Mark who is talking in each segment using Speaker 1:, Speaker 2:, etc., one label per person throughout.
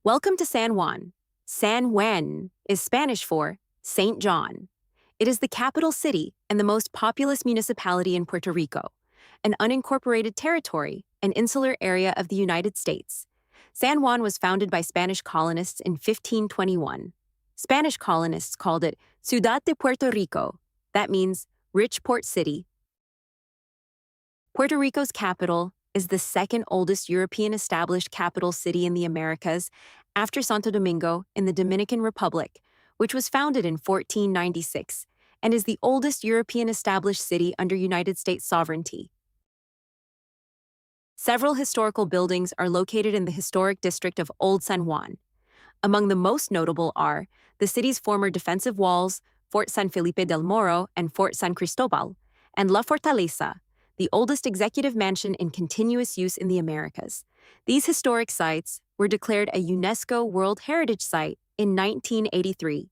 Speaker 1: Welcome to San Juan. San Juan is Spanish for Saint John. It is the capital city and the most populous municipality in Puerto Rico, an unincorporated territory, an insular area of the United States. San Juan was founded by Spanish colonists in 1521. Spanish colonists called it Ciudad de Puerto Rico. That means rich port city. Puerto Rico's capital is the second oldest European established capital city in the Americas after Santo Domingo in the Dominican Republic, which was founded in 1496 and is the oldest European established city under United States sovereignty. Several historical buildings are located in the historic district of Old San Juan. Among the most notable are the city's former defensive walls, Fort San Felipe del Morro and Fort San Cristobal, and La Fortaleza, the oldest executive mansion in continuous use in the Americas. These historic sites were declared a UNESCO World Heritage Site in 1983.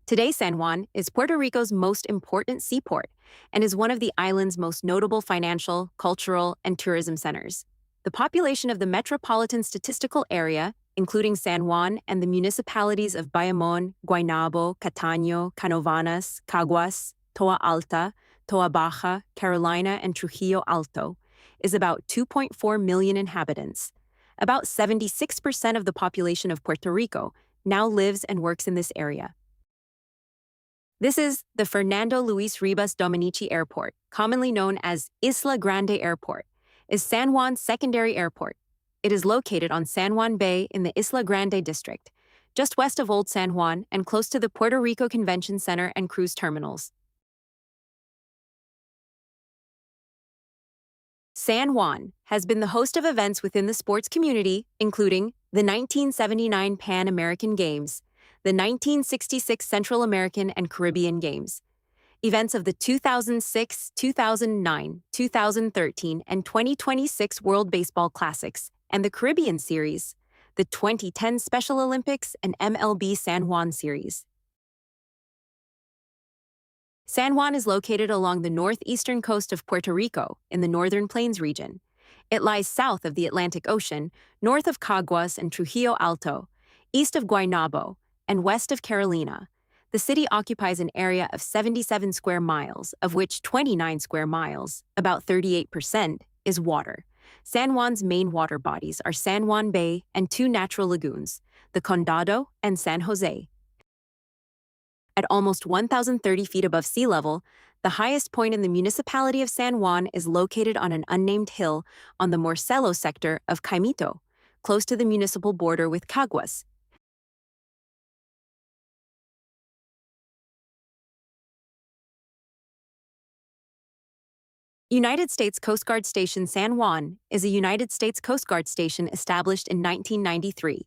Speaker 1: Today, San Juan is Puerto Rico's most important seaport and is one of the island's most notable financial, cultural, and tourism centers. The population of the metropolitan statistical area, including San Juan and the municipalities of Bayamón, Guaynabo, Cataño, Canovanas, Caguas, Toa Alta, Toa Baja, Carolina, and Trujillo Alto, is about 2.4 million inhabitants. About 76% of the population of Puerto Rico now lives and works in this area. This is the Fernando Luis Ribas Dominici Airport, commonly known as Isla Grande Airport, is San Juan's secondary airport. It is located on San Juan Bay in the Isla Grande district, just west of Old San Juan and close to the Puerto Rico Convention Center and cruise terminals. San Juan has been the host of events within the sports community, including the 1979 Pan American Games, the 1966 Central American and Caribbean Games, events of the 2006, 2009, 2013, and 2026 World Baseball Classics, and the Caribbean Series, the 2010 Special Olympics and MLB San Juan Series. San Juan is located along the northeastern coast of Puerto Rico in the Northern Plains region. It lies south of the Atlantic Ocean, north of Caguas and Trujillo Alto, east of Guaynabo, and west of Carolina. The city occupies an area of 77 square miles, of which 29 square miles, about 38%, is water. San Juan's main water bodies are San Juan Bay and two natural lagoons, the Condado and San Jose. At almost 1,030 feet above sea level, the highest point in the municipality of San Juan is located on an unnamed hill on the Morcelo sector of Quinto, close to the municipal border with Caguas. United States Coast Guard Station San Juan is a United States Coast Guard station established in 1993.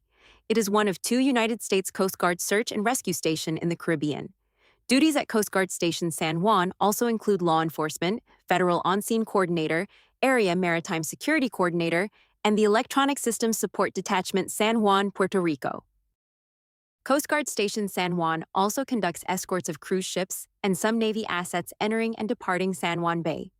Speaker 1: It is one of two United States Coast Guard search and rescue stations in the Caribbean. Duties at Coast Guard Station San Juan also include law enforcement, Federal On-Scene Coordinator, Area Maritime Security Coordinator, and the Electronic Systems Support Detachment San Juan, Puerto Rico. Coast Guard Station San Juan also conducts escorts of cruise ships and some Navy assets entering and departing San Juan Bay.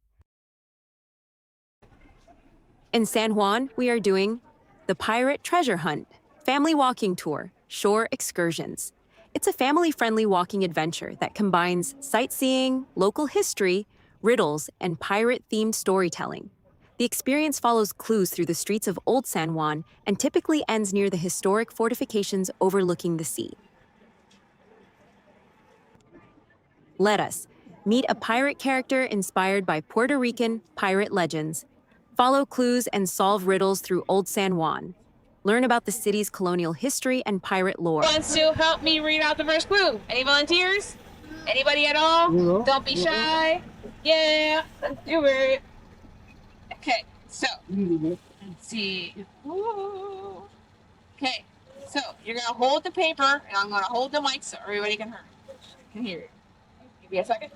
Speaker 1: In San Juan, we are doing the Pirate Treasure Hunt, Family Walking Tour, Shore Excursions. It's a family-friendly walking adventure that combines sightseeing, local history, riddles, and pirate-themed storytelling. The experience follows clues through the streets of Old San Juan and typically ends near the historic fortifications overlooking the sea. Let us meet a pirate character inspired by Puerto Rican pirate legends. Follow clues and solve riddles through Old San Juan. Learn about the city's colonial history and pirate lore.
Speaker 2: Who wants to help me read out the first clue? Any volunteers? Anybody at all? Don't be shy. Yeah, let's do it. Okay, so let's see. Ooh. Okay, so you're gonna hold the paper, and I'm gonna hold the mic so everybody can hear it. Give me a second.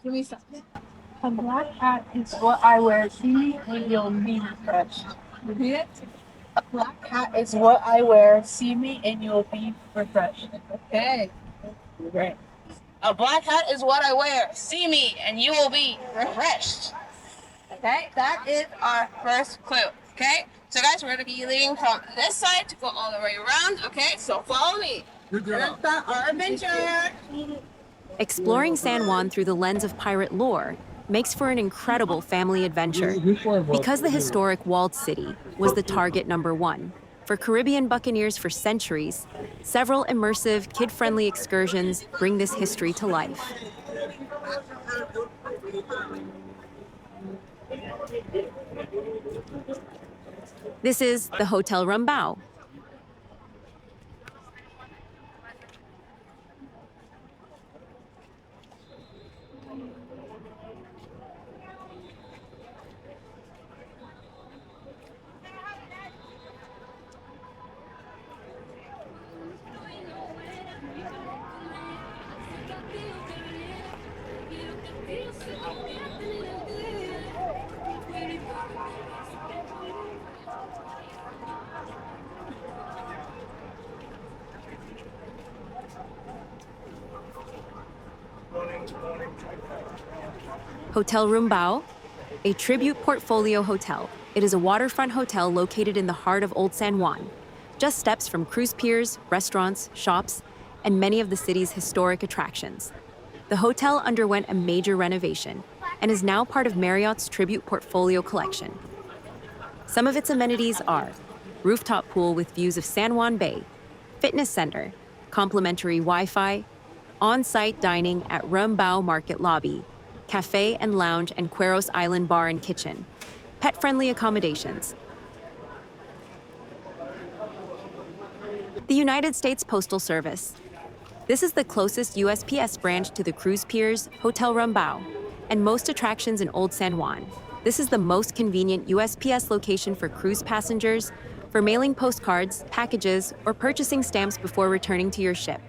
Speaker 2: Give me something.
Speaker 3: A black hat is what I wear. See me and you'll be refreshed.
Speaker 2: Repeat it.
Speaker 3: A black hat is what I wear. See me and you'll be refreshed.
Speaker 2: Okay.
Speaker 3: Great.
Speaker 2: A black hat is what I wear. See me and you will be refreshed. Okay, that is our first clue. Okay, so guys, we're gonna be leaving from this side to go all the way around. Okay, so follow me. Let's start our adventure.
Speaker 1: Exploring San Juan through the lens of pirate lore makes for an incredible family adventure because the historic walled city was the target number one. For Caribbean buccaneers for centuries, several immersive, kid-friendly excursions bring this history to life. This is the Hotel Rumbao. Hotel Rumbao, a tribute portfolio hotel. It is a waterfront hotel located in the heart of Old San Juan, just steps from cruise piers, restaurants, shops, and many of the city's historic attractions. The hotel underwent a major renovation and is now part of Marriott's tribute portfolio collection. Some of its amenities are rooftop pool with views of San Juan Bay, fitness center, complimentary Wi-Fi, on-site dining at Rumbao Market Lobby, cafe and lounge and Queros Island Bar and Kitchen, pet-friendly accommodations. The United States Postal Service. This is the closest USPS branch to the cruise piers, Hotel Rumbao, and most attractions in Old San Juan. This is the most convenient USPS location for cruise passengers, for mailing postcards, packages, or purchasing stamps before returning to your ship.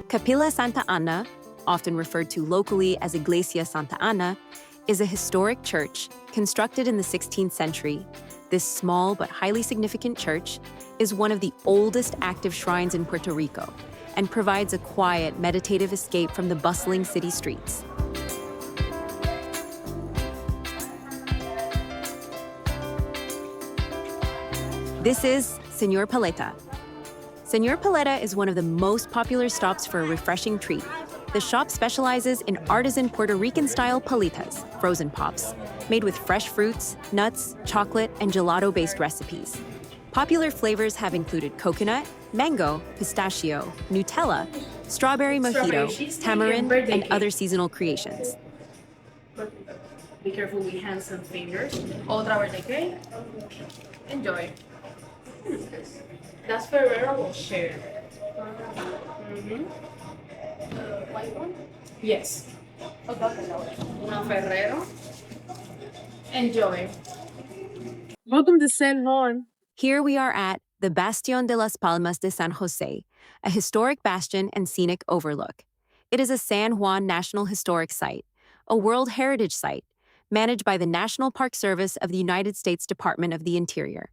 Speaker 1: Capilla Santa Ana, often referred to locally as Iglesia Santa Ana, is a historic church constructed in the 16th century. This small but highly significant church is one of the oldest active shrines in Puerto Rico and provides a quiet, meditative escape from the bustling city streets. This is Senor Paleta. Senor Paleta is one of the most popular stops for a refreshing treat. The shop specializes in artisan Puerto Rican-style paletas, frozen pops, made with fresh fruits, nuts, chocolate, and gelato-based recipes. Popular flavors have included coconut, mango, pistachio, Nutella, strawberry mojito, tamarind, and other seasonal creations.
Speaker 3: Be careful with hands and fingers. Otra birthday cake. Enjoy. That's Ferrero Rocher. White one? Yes. Una Ferrero. Enjoy. Welcome to San Juan.
Speaker 1: Here we are at the Bastión de las Palmas de San Jose, a historic bastion and scenic overlook. It is a San Juan National Historic Site, a World Heritage Site, managed by the National Park Service of the United States Department of the Interior.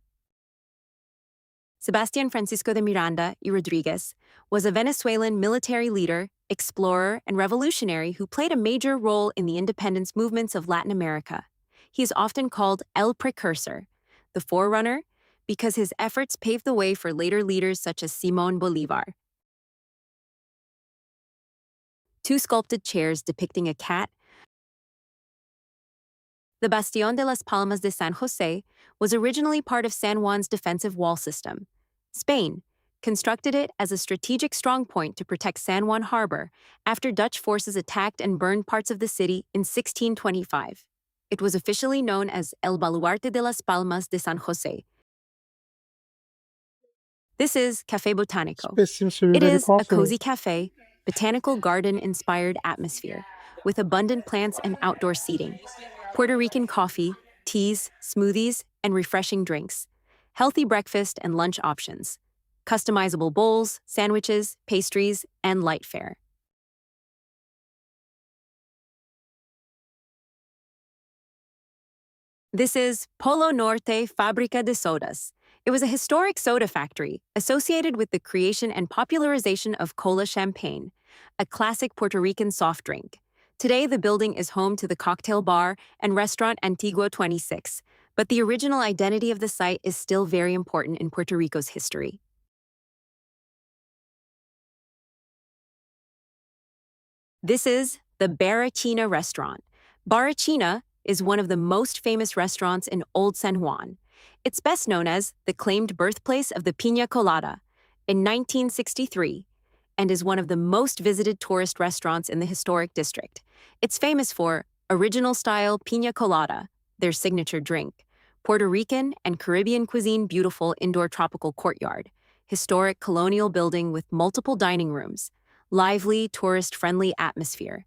Speaker 1: Sebastián Francisco de Miranda y Rodriguez was a Venezuelan military leader, explorer, and revolutionary who played a major role in the independence movements of Latin America. He is often called El Precursor, the forerunner, because his efforts paved the way for later leaders such as Simón Bolívar. Two sculpted chairs depicting a cat. The Bastión de las Palmas de San Jose was originally part of San Juan's defensive wall system. Spain constructed it as a strategic strongpoint to protect San Juan Harbor after Dutch forces attacked and burned parts of the city in 1625. It was officially known as El Baluarte de las Palmas de San Jose. This is Café Botanico. It is a cozy cafe, botanical garden-inspired atmosphere, with abundant plants and outdoor seating. Puerto Rican coffee, teas, smoothies, and refreshing drinks. Healthy breakfast and lunch options. Customizable bowls, sandwiches, pastries, and light fare. This is Polo Norte Fábrica de Sodas. It was a historic soda factory associated with the creation and popularization of cola champagne, a classic Puerto Rican soft drink. Today, the building is home to the cocktail bar and restaurant Antigua 26, but the original identity of the site is still very important in Puerto Rico's history. This is the Barrachina restaurant. Barrachina is one of the most famous restaurants in Old San Juan. It's best known as the claimed birthplace of the Piña Colada in 1963 and is one of the most visited tourist restaurants in the historic district. It's famous for original-style piña colada, their signature drink, Puerto Rican and Caribbean cuisine beautiful indoor tropical courtyard, historic colonial building with multiple dining rooms, lively, tourist-friendly atmosphere.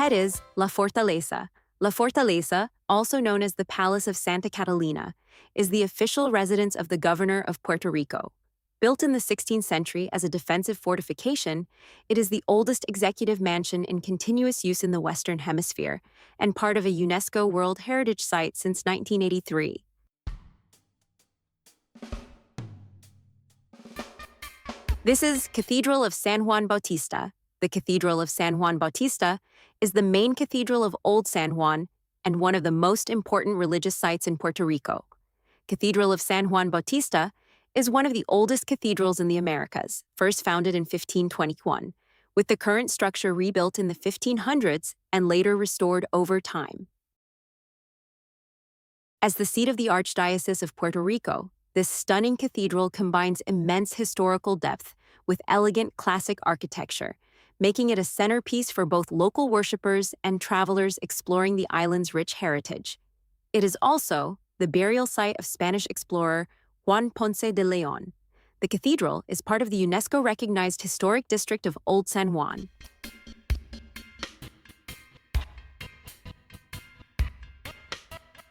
Speaker 1: Ahead is La Fortaleza. La Fortaleza, also known as the Palace of Santa Catalina, is the official residence of the governor of Puerto Rico. Built in the 16th century as a defensive fortification, it is the oldest executive mansion in continuous use in the Western Hemisphere and part of a UNESCO World Heritage Site since 1983. This is Cathedral of San Juan Bautista. The Cathedral of San Juan Bautista is the main cathedral of Old San Juan and one of the most important religious sites in Puerto Rico. Cathedral of San Juan Bautista is one of the oldest cathedrals in the Americas, first founded in 1521, with the current structure rebuilt in the 1500s and later restored over time. As the seat of the Archdiocese of Puerto Rico, this stunning cathedral combines immense historical depth with elegant classic architecture, making it a centerpiece for both local worshippers and travelers exploring the island's rich heritage. It is also the burial site of Spanish explorer Juan Ponce de León. The cathedral is part of the UNESCO-recognized historic district of Old San Juan.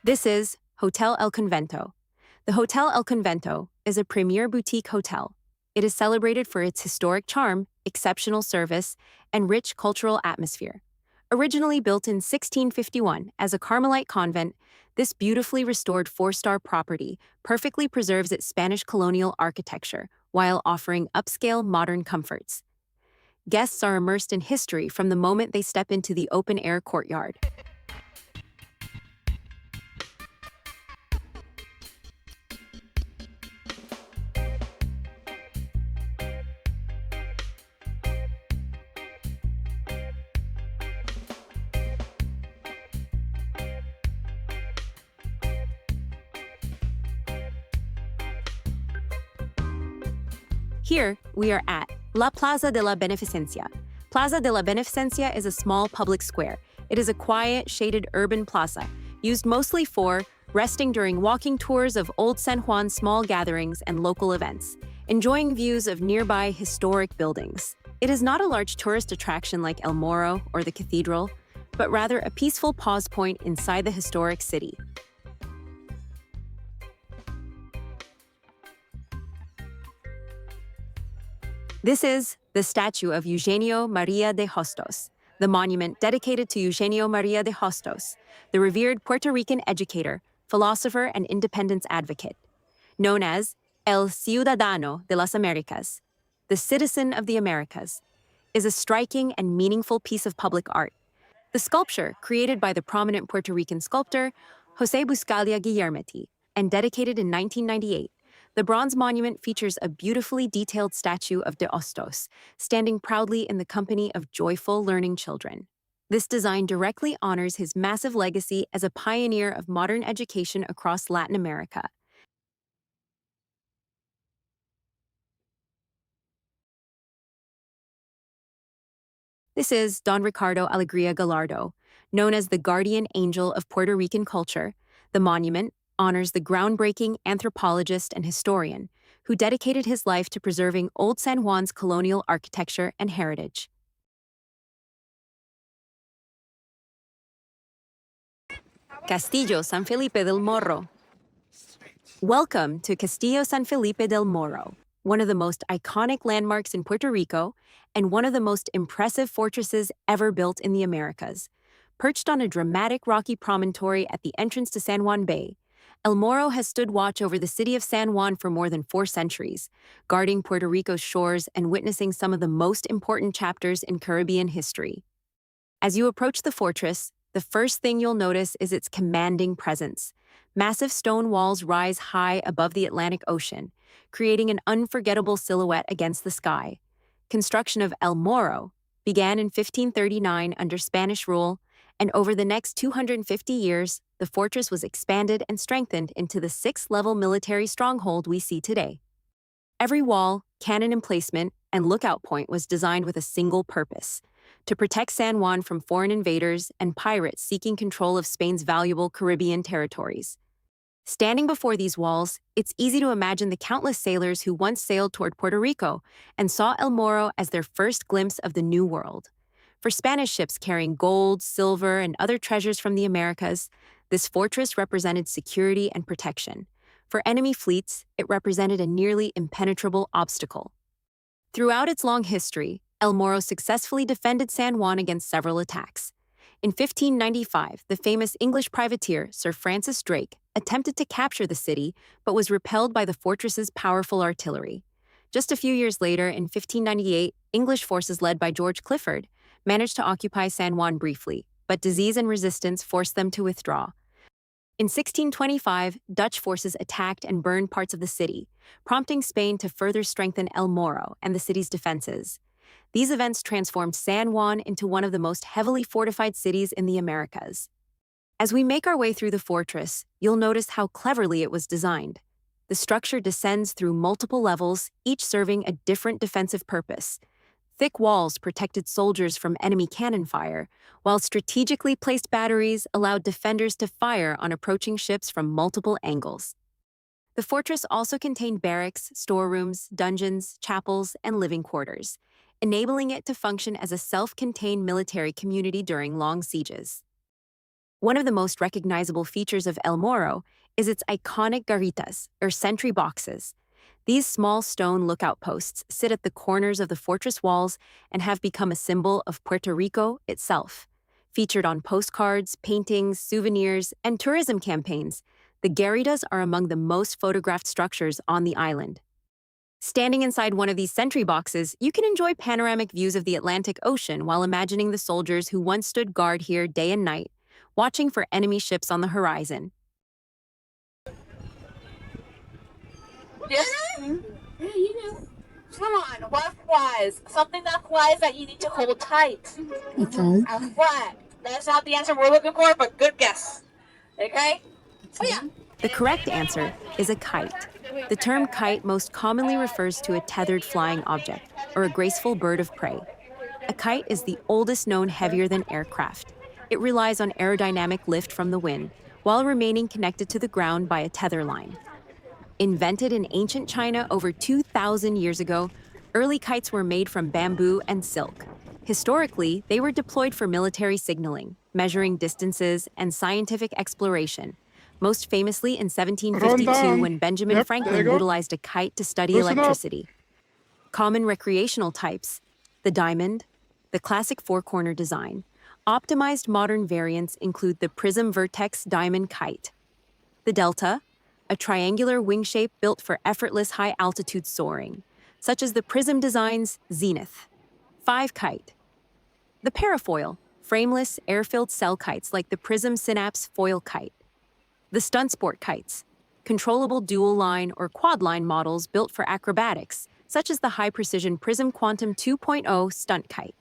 Speaker 1: This is Hotel El Convento. The Hotel El Convento is a premier boutique hotel. It is celebrated for its historic charm, exceptional service, and rich cultural atmosphere. Originally built in 1651 as a Carmelite convent, this beautifully restored four-star property perfectly preserves its Spanish colonial architecture while offering upscale modern comforts. Guests are immersed in history from the moment they step into the open-air courtyard. Here, we are at La Plaza de la Beneficencia. Plaza de la Beneficencia is a small public square. It is a quiet, shaded urban plaza, used mostly for resting during walking tours of Old San Juan small gatherings and local events, enjoying views of nearby historic buildings. It is not a large tourist attraction like El Morro or the Cathedral, but rather a peaceful pause point inside the historic city. This is the statue of Eugenio María de Hostos, the monument dedicated to Eugenio María de Hostos, the revered Puerto Rican educator, philosopher, and independence advocate. Known as El Ciudadano de las Americas, the citizen of the Americas, is a striking and meaningful piece of public art. The sculpture, created by the prominent Puerto Rican sculptor José Buscalia Guillermetti and dedicated in 1998, the bronze monument features a beautifully detailed statue of de Hostos, standing proudly in the company of joyful learning children. This design directly honors his massive legacy as a pioneer of modern education across Latin America. This is Don Ricardo Alegría Gallardo, known as the guardian angel of Puerto Rican culture. The monument honors the groundbreaking anthropologist and historian who dedicated his life to preserving Old San Juan's colonial architecture and heritage. Castillo San Felipe del Morro. Welcome to Castillo San Felipe del Morro, one of the most iconic landmarks in Puerto Rico and one of the most impressive fortresses ever built in the Americas. Perched on a dramatic rocky promontory at the entrance to San Juan Bay, El Morro has stood watch over the city of San Juan for more than 4 centuries, guarding Puerto Rico's shores and witnessing some of the most important chapters in Caribbean history. As you approach the fortress, the first thing you'll notice is its commanding presence. Massive stone walls rise high above the Atlantic Ocean, creating an unforgettable silhouette against the sky. Construction of El Morro began in 1539 under Spanish rule, and over the next 250 years, the fortress was expanded and strengthened into the 6th-level military stronghold we see today. Every wall, cannon emplacement, and lookout point was designed with a single purpose: to protect San Juan from foreign invaders and pirates seeking control of Spain's valuable Caribbean territories. Standing before these walls, it's easy to imagine the countless sailors who once sailed toward Puerto Rico and saw El Morro as their first glimpse of the New World. For Spanish ships carrying gold, silver, and other treasures from the Americas, this fortress represented security and protection. For enemy fleets, it represented a nearly impenetrable obstacle. Throughout its long history, El Morro successfully defended San Juan against several attacks. In 1595, the famous English privateer Sir Francis Drake attempted to capture the city but was repelled by the fortress's powerful artillery. Just a few years later, in 1598, English forces led by George Clifford managed to occupy San Juan briefly, but disease and resistance forced them to withdraw. In 1625, Dutch forces attacked and burned parts of the city, prompting Spain to further strengthen El Morro and the city's defenses. These events transformed San Juan into one of the most heavily fortified cities in the Americas. As we make our way through the fortress, you'll notice how cleverly it was designed. The structure descends through multiple levels, each serving a different defensive purpose. Thick walls protected soldiers from enemy cannon fire, while strategically placed batteries allowed defenders to fire on approaching ships from multiple angles. The fortress also contained barracks, storerooms, dungeons, chapels, and living quarters, enabling it to function as a self-contained military community during long sieges. One of the most recognizable features of El Morro is its iconic garritas, or sentry boxes. These small stone lookout posts sit at the corners of the fortress walls and have become a symbol of Puerto Rico itself. Featured on postcards, paintings, souvenirs, and tourism campaigns, the garritas are among the most photographed structures on the island. Standing inside one of these sentry boxes, you can enjoy panoramic views of the Atlantic Ocean while imagining the soldiers who once stood guard here day and night, watching for enemy ships on the horizon.
Speaker 2: Yes. Hey, you know. Come on, what flies? Something that flies that you need to hold tight.
Speaker 4: Okay.
Speaker 2: A flag. That's not the answer we're looking for, but good guess. Okay? Oh, yeah.
Speaker 1: The correct answer is a kite. The term kite most commonly refers to a tethered flying object, or a graceful bird of prey. A kite is the oldest known heavier-than aircraft. It relies on aerodynamic lift from the wind, while remaining connected to the ground by a tether line. Invented in ancient China over 2,000 years ago, early kites were made from bamboo and silk. Historically, they were deployed for military signaling, measuring distances, and scientific exploration. Most famously in 1752 when Benjamin Franklin utilized a kite to study electricity. Common recreational types: the diamond, the classic four-corner design. Optimized modern variants include the Prism Vertex diamond kite. The delta, a triangular wing shape built for effortless high-altitude soaring, such as the Prism Design's Zenith. 5 kite. The parafoil, frameless, air-filled cell kites like the Prism Synapse foil kite. The stunt sport kites, controllable dual-line or quad-line models built for acrobatics, such as the high-precision Prism Quantum 2.0 stunt kite.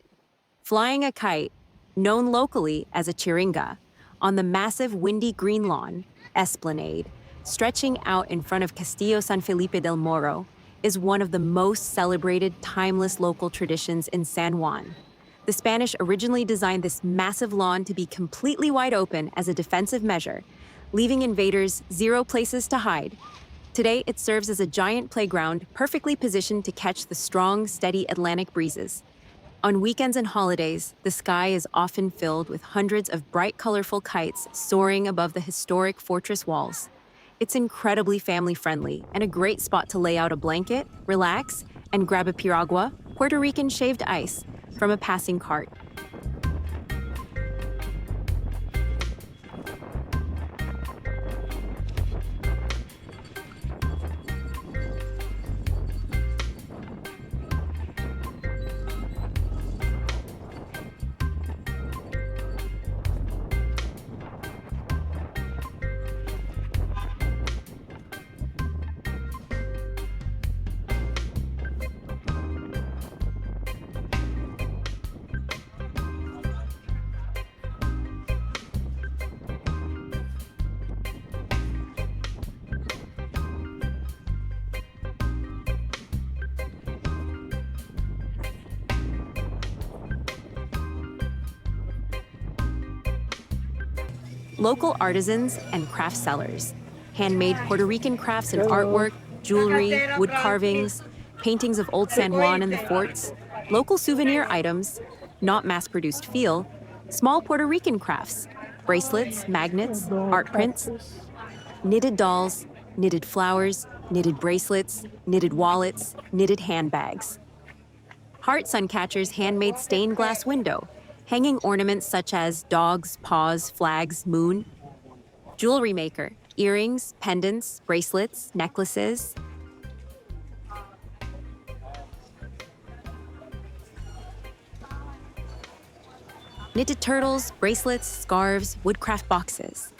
Speaker 1: Flying a kite, known locally as a chiringa, on the massive windy green lawn, esplanade, stretching out in front of Castillo San Felipe del Morro, is one of the most celebrated, timeless local traditions in San Juan. The Spanish originally designed this massive lawn to be completely wide open as a defensive measure, leaving invaders zero places to hide. Today, it serves as a giant playground perfectly positioned to catch the strong, steady Atlantic breezes. On weekends and holidays, the sky is often filled with hundreds of bright, colorful kites soaring above the historic fortress walls. It's incredibly family-friendly and a great spot to lay out a blanket, relax, and grab a piragua, Puerto Rican shaved ice, from a passing cart. Local artisans and craft sellers, handmade Puerto Rican crafts and artwork, jewelry, wood carvings, paintings of Old San Juan and the forts, local souvenir items, not mass-produced feel, small Puerto Rican crafts, bracelets, magnets, art prints, knitted dolls, knitted flowers, knitted bracelets, knitted wallets, knitted handbags. Heart sun catchers handmade stained glass window, hanging ornaments such as dogs, paws, flags, moon. Jewelry maker, earrings, pendants, bracelets, necklaces. Knitted turtles, bracelets, scarves, woodcraft boxes.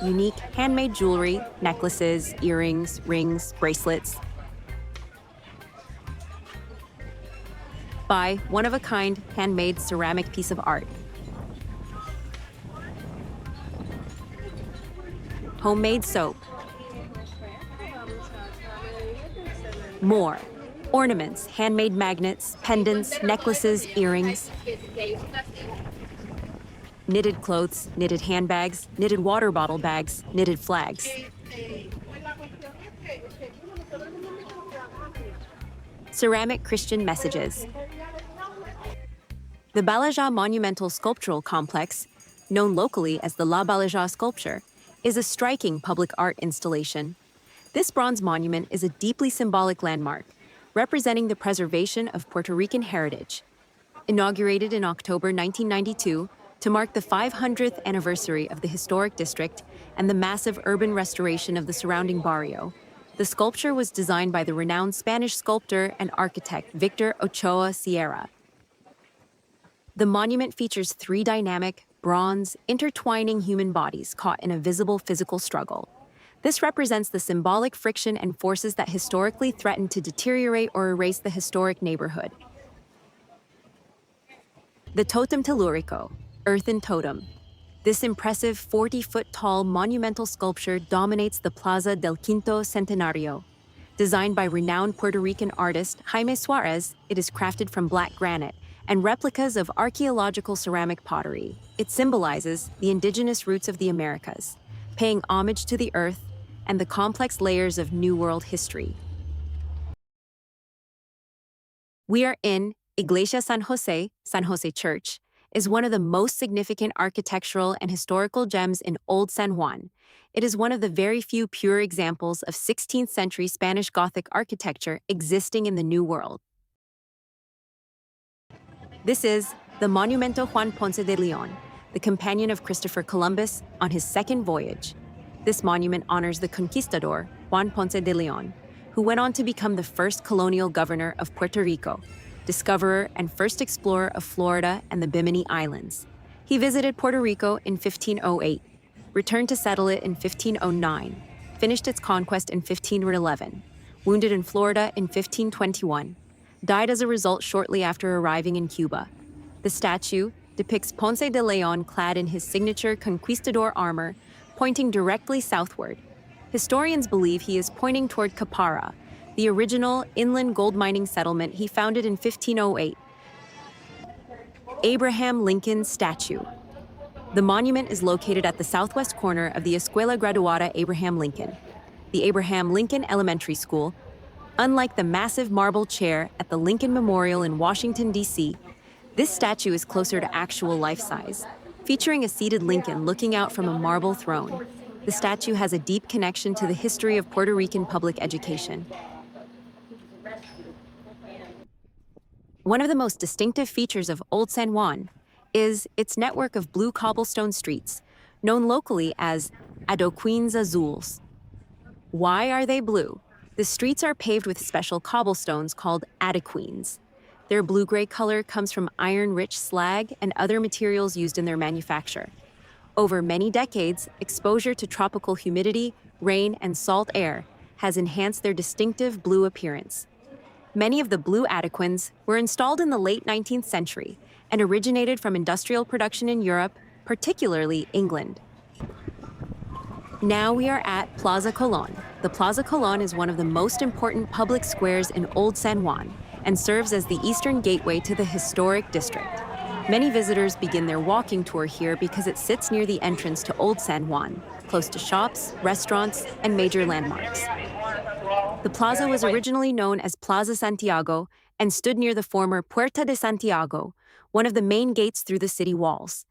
Speaker 1: Unique handmade jewelry, necklaces, earrings, rings, bracelets. Buy one-of-a-kind handmade ceramic piece of art. Homemade soap. More. Ornaments, handmade magnets, pendants, necklaces, earrings. Knitted clothes, knitted handbags, knitted water bottle bags, knitted flags. Ceramic Christian messages. The Ballajá Monumental Sculptural Complex, known locally as the La Ballajá Sculpture, is a striking public art installation. This bronze monument is a deeply symbolic landmark, representing the preservation of Puerto Rican heritage. Inaugurated in October 1992 to mark the 500th anniversary of the historic district and the massive urban restoration of the surrounding barrio, the sculpture was designed by the renowned Spanish sculptor and architect Victor Ochoa Sierra. The monument features three dynamic, bronze, intertwining human bodies caught in a visible physical struggle. This represents the symbolic friction and forces that historically threatened to deteriorate or erase the historic neighborhood. The Totem Tellurico, earthen totem. This impressive 40-foot-tall monumental sculpture dominates the Plaza del Quinto Centenario. Designed by renowned Puerto Rican artist Jaime Suarez, it is crafted from black granite and replicas of archaeological ceramic pottery. It symbolizes the indigenous roots of the Americas, paying homage to the earth and the complex layers of New World history. We are in Iglesia San Jose Church, is one of the most significant architectural and historical gems in Old San Juan. It is one of the very few pure examples of 16th century Spanish Gothic architecture existing in the New World. This is the Monumento Juan Ponce de Leon, the companion of Christopher Columbus on his second voyage. This monument honors the conquistador, Juan Ponce de Leon, who went on to become the first colonial governor of Puerto Rico, discoverer and first explorer of Florida and the Bimini Islands. He visited Puerto Rico in 1508, returned to settle it in 1509, finished its conquest in 1511, wounded in Florida in 1521. died as a result shortly after arriving in Cuba. The statue depicts Ponce de Leon clad in his signature conquistador armor, pointing directly southward. Historians believe he is pointing toward Capara, the original inland gold mining settlement he founded in 1508. Abraham Lincoln Statue. The monument is located at the southwest corner of the Escuela Graduada Abraham Lincoln, the Abraham Lincoln Elementary School. Unlike the massive marble chair at the Lincoln Memorial in Washington, D.C., this statue is closer to actual life size, featuring a seated Lincoln looking out from a marble throne. The statue has a deep connection to the history of Puerto Rican public education. One of the most distinctive features of Old San Juan is its network of blue cobblestone streets, known locally as Adoquines Azules. Why are they blue? The streets are paved with special cobblestones called adoquines. Their blue-gray color comes from iron-rich slag and other materials used in their manufacture. Over many decades, exposure to tropical humidity, rain, and salt air has enhanced their distinctive blue appearance. Many of the blue adoquines were installed in the late 19th century and originated from industrial production in Europe, particularly England. Now we are at Plaza Colón. The Plaza Colón is one of the most important public squares in Old San Juan and serves as the eastern gateway to the historic district. Many visitors begin their walking tour here because it sits near the entrance to Old San Juan, close to shops, restaurants, and major landmarks. The plaza was originally known as Plaza Santiago and stood near the former Puerta de Santiago, one of the main gates through the city walls.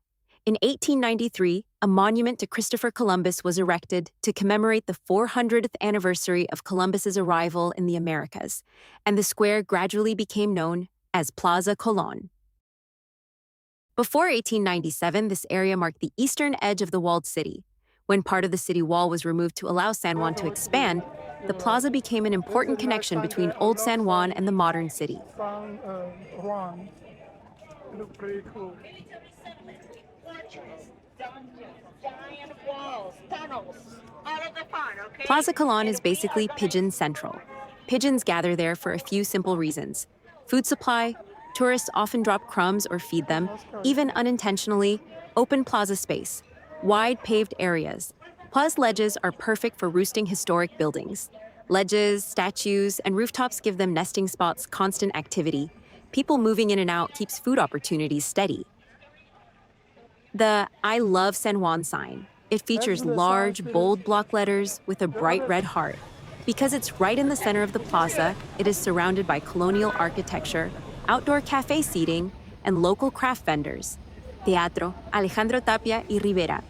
Speaker 1: In 1893, a monument to Christopher Columbus was erected to commemorate the 400th anniversary of Columbus's arrival in the Americas, and the square gradually became known as Plaza Colón. Before 1897, this area marked the eastern edge of the walled city. When part of the city wall was removed to allow San Juan to expand, the plaza became an important connection between Old San Juan and the modern city. Plaza Colón is basically pigeon central. Pigeons gather there for a few simple reasons: food supply, tourists often drop crumbs or feed them, even unintentionally, open plaza space, wide paved areas. Plaza ledges are perfect for roosting historic buildings. Ledges, statues, and rooftops give them nesting spots, constant activity. People moving in and out keeps food opportunities steady. The I Love San Juan sign. It features large, bold block letters with a bright red heart. Because it's right in the center of the plaza, it is surrounded by colonial architecture, outdoor cafe seating, and local craft vendors. Teatro, Alejandro Tapia y Rivera.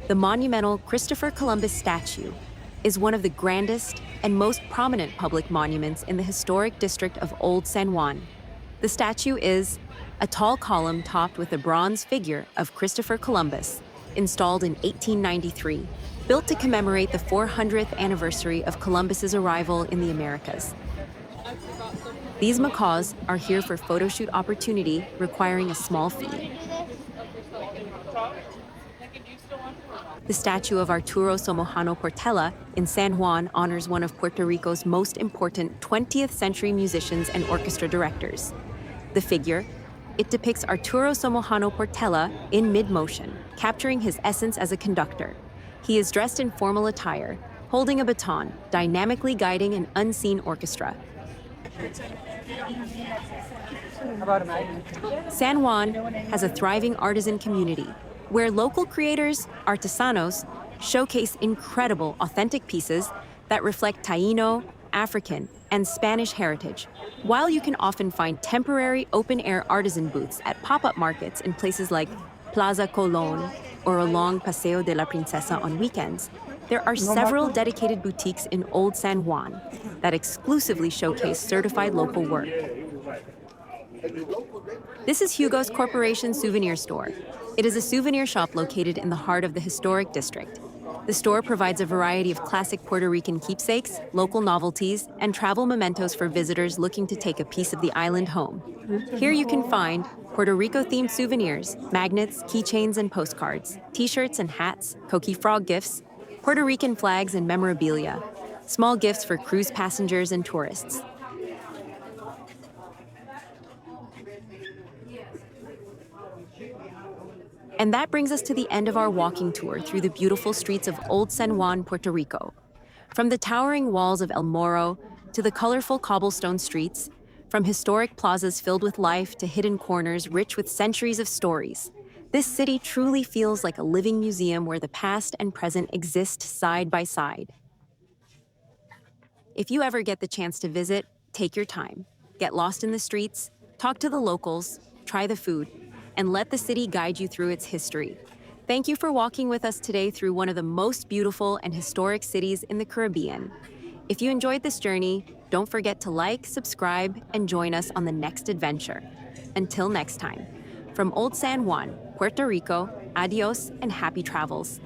Speaker 1: The monumental Christopher Columbus statue is one of the grandest and most prominent public monuments in the historic district of Old San Juan. The statue is a tall column topped with a bronze figure of Christopher Columbus, installed in 1893, built to commemorate the 400th anniversary of Columbus's arrival in the Americas. These macaws are here for photoshoot opportunity, requiring a small fee. The statue of Arturo Somojano Portela in San Juan honors one of Puerto Rico's most important 20th century musicians and orchestra directors. The figure, it depicts Arturo Somojano Portela in mid-motion, capturing his essence as a conductor. He is dressed in formal attire, holding a baton, dynamically guiding an unseen orchestra. San Juan has a thriving artisan community, where local creators, artesanos, showcase incredible, authentic pieces that reflect Taíno, African, and Spanish heritage, while you can often find temporary open-air artisan booths at pop-up markets in places like Plaza Colón or along Paseo de la Princesa on weekends. There are several dedicated boutiques in Old San Juan that exclusively showcase certified local work. This is Hugo's Corporation Souvenir Store. It is a souvenir shop located in the heart of the historic district. The store provides a variety of classic Puerto Rican keepsakes, local novelties, and travel mementos for visitors looking to take a piece of the island home. Here you can find Puerto Rico-themed souvenirs, magnets, keychains, and postcards, t-shirts and hats, Coqui Frog gifts, Puerto Rican flags and memorabilia, small gifts for cruise passengers and tourists. And that brings us to the end of our walking tour through the beautiful streets of Old San Juan, Puerto Rico. From the towering walls of El Morro to the colorful cobblestone streets, from historic plazas filled with life to hidden corners rich with centuries of stories, this city truly feels like a living museum where the past and present exist side by side. If you ever get the chance to visit, take your time. Get lost in the streets, talk to the locals, try the food, and let the city guide you through its history. Thank you for walking with us today through one of the most beautiful and historic cities in the Caribbean. If you enjoyed this journey, don't forget to like, subscribe, and join us on the next adventure. Until next time, from Old San Juan, Puerto Rico, adios and happy travels.